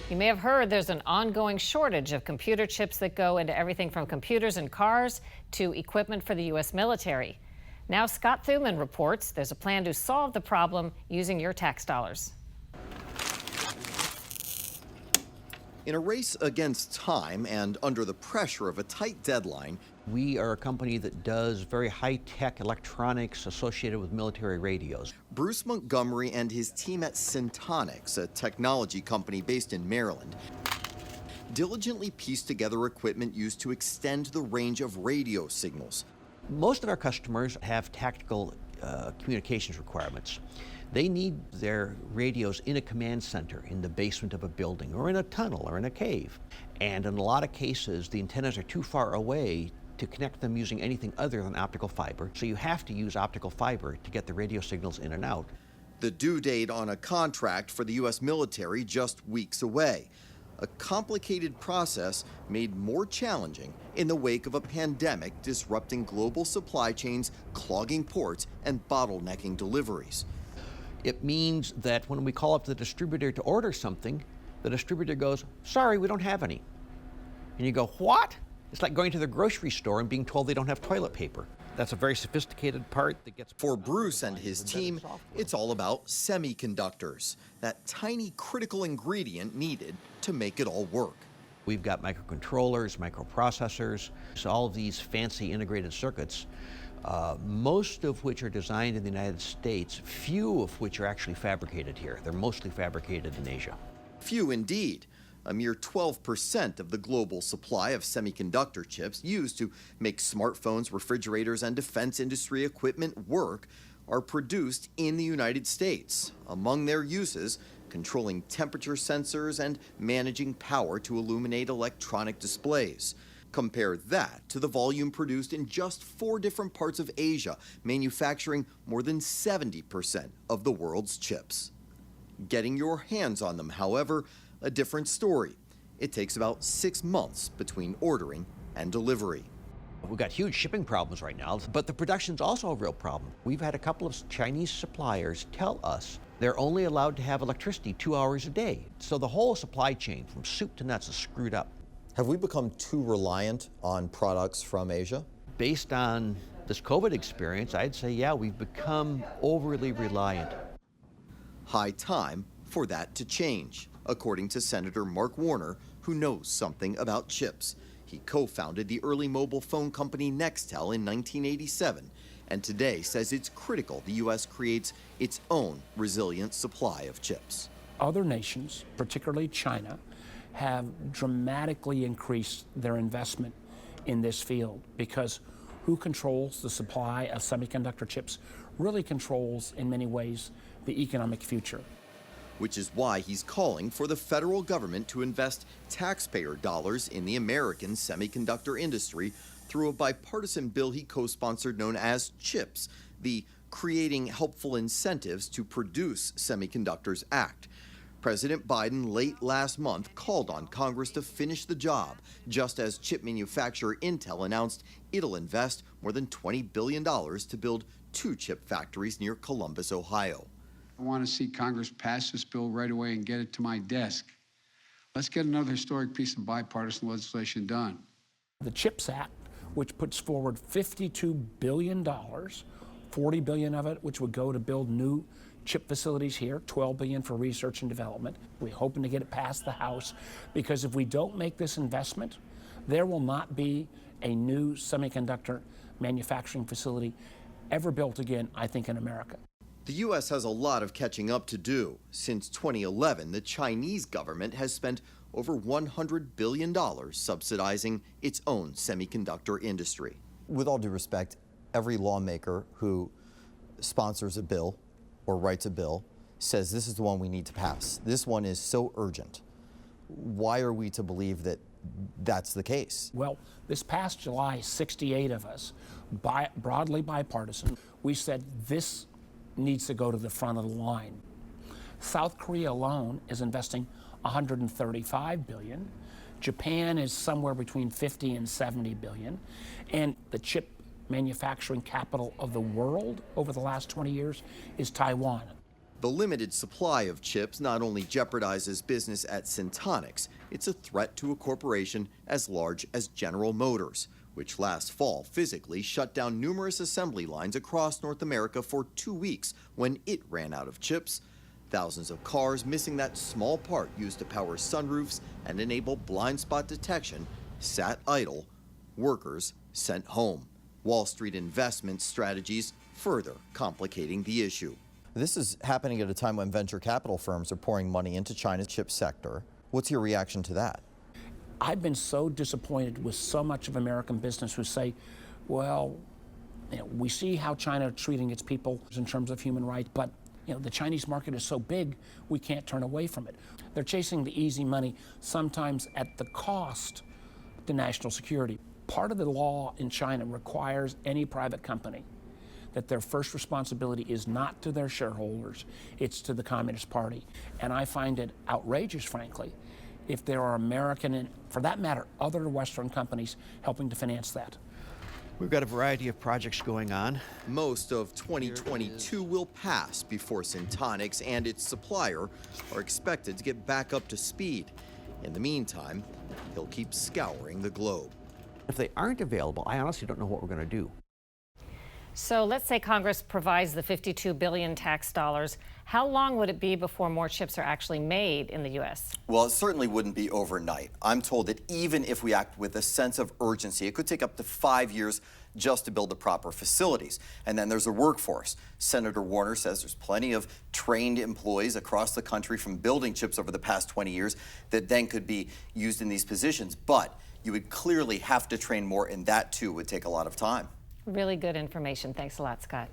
You may have heard there's an ongoing shortage of computer chips that go into everything from computers in cars to equipment for the U.S. military. Now Scott Thuman reports there's a plan to solve the problem using your tax dollars. In a race against time and under the pressure of a tight deadline, we are a company that does very high-tech electronics associated with military radios. Bruce Montgomery and his team at Syntonix, a technology company based in Maryland, diligently pieced together equipment used to extend the range of radio signals. Most of our customers have tactical communications requirements. They need their radios in a command center, in the basement of a building, or in a tunnel, or in a cave. And in a lot of cases, the antennas are too far away to connect them using anything other than optical fiber. So you have to use optical fiber to get the radio signals in and out. The due date on a contract for the U.S. military just weeks away. A complicated process made more challenging in the wake of a pandemic disrupting global supply chains, clogging ports, and bottlenecking deliveries. It means that when we call up the distributor to order something, the distributor goes, "Sorry, we don't have any." And you go, "What?" It's like going to the grocery store and being told they don't have toilet paper. That's a very sophisticated part that gets... For Bruce and his team, it's all about semiconductors, that tiny critical ingredient needed to make it all work. We've got microcontrollers, microprocessors, so all of these fancy integrated circuits, most of which are designed in the United States, few of which are actually fabricated here. They're mostly fabricated in Asia. Few indeed. A mere 12% of the global supply of semiconductor chips used to make smartphones, refrigerators, and defense industry equipment work are produced in the United States. Among their uses, controlling temperature sensors and managing power to illuminate electronic displays. Compare that to the volume produced in just 4 different parts of Asia, manufacturing more than 70% of the world's chips. Getting your hands on them, however, a different story. It takes about 6 months between ordering and delivery. We've got huge shipping problems right now, but the production's also a real problem. We've had a couple of Chinese suppliers tell us they're only allowed to have electricity 2 hours a day. So the whole supply chain, from soup to nuts, is screwed up. Have we become too reliant on products from Asia? Based on this COVID experience, I'd say, yeah, we've become overly reliant. High time for that to change, according to Senator Mark Warner, who knows something about chips. He co-founded the early mobile phone company Nextel in 1987, and today says it's critical the U.S. creates its own resilient supply of chips. Other nations, particularly China, have dramatically increased their investment in this field because who controls the supply of semiconductor chips really controls, in many ways, the economic future. Which is why he's calling for the federal government to invest taxpayer dollars in the American semiconductor industry through a bipartisan bill he co-sponsored known as CHIPS, the Creating Helpful Incentives to Produce Semiconductors Act. President Biden late last month called on Congress to finish the job, just as chip manufacturer Intel announced it'll invest more than $20 billion to build 2 chip factories near Columbus, Ohio. I want to see Congress pass this bill right away and get it to my desk. Let's get another historic piece of bipartisan legislation done. The CHIPS Act, which puts forward $52 billion, $40 billion of it, which would go to build new chip facilities here, $12 billion for research and development. We're hoping to get it past the House, because if we don't make this investment, there will not be a new semiconductor manufacturing facility ever built again, I think, in America. The U.S. has a lot of catching up to do. Since 2011, the Chinese government has spent over $100 billion subsidizing its own semiconductor industry. With all due respect, every lawmaker who sponsors a bill or writes a bill says this is the one we need to pass. This one is so urgent. Why are we to believe that that's the case? Well, this past July, 68 of us, broadly bipartisan, we said this needs to go to the front of the line. South Korea alone is investing $135 billion. Japan is somewhere between 50 and 70 billion. And the chip manufacturing capital of the world over the last 20 years is Taiwan. The limited supply of chips not only jeopardizes business at Syntonix, it's a threat to a corporation as large as General Motors, which last fall physically shut down numerous assembly lines across North America for 2 weeks when it ran out of chips. Thousands of cars missing that small part used to power sunroofs and enable blind spot detection sat idle, workers sent home. Wall Street investment strategies further complicating the issue. This is happening at a time when venture capital firms are pouring money into China's chip sector. What's your reaction to that? I've been so disappointed with so much of American business who say, well, we see how China is treating its people in terms of human rights, but the Chinese market is so big, we can't turn away from it. They're chasing the easy money, sometimes at the cost to national security. Part of the law in China requires any private company that their first responsibility is not to their shareholders, it's to the Communist Party. And I find it outrageous, frankly, if there are American and, for that matter, other Western companies helping to finance that. We've got a variety of projects going on. Most of 2022 will pass before Syntonix and its supplier are expected to get back up to speed. In the meantime, he'll keep scouring the globe. If they aren't available, I honestly don't know what we're going to do. So let's say Congress provides the $52 billion tax dollars. How long would it be before more chips are actually made in the U.S.? Well, it certainly wouldn't be overnight. I'm told that even if we act with a sense of urgency, it could take up to 5 years just to build the proper facilities. And then there's a workforce. Senator Warner says there's plenty of trained employees across the country from building chips over the past 20 years that then could be used in these positions. But you would clearly have to train more, and that too would take a lot of time. Really good information. Thanks a lot, Scott.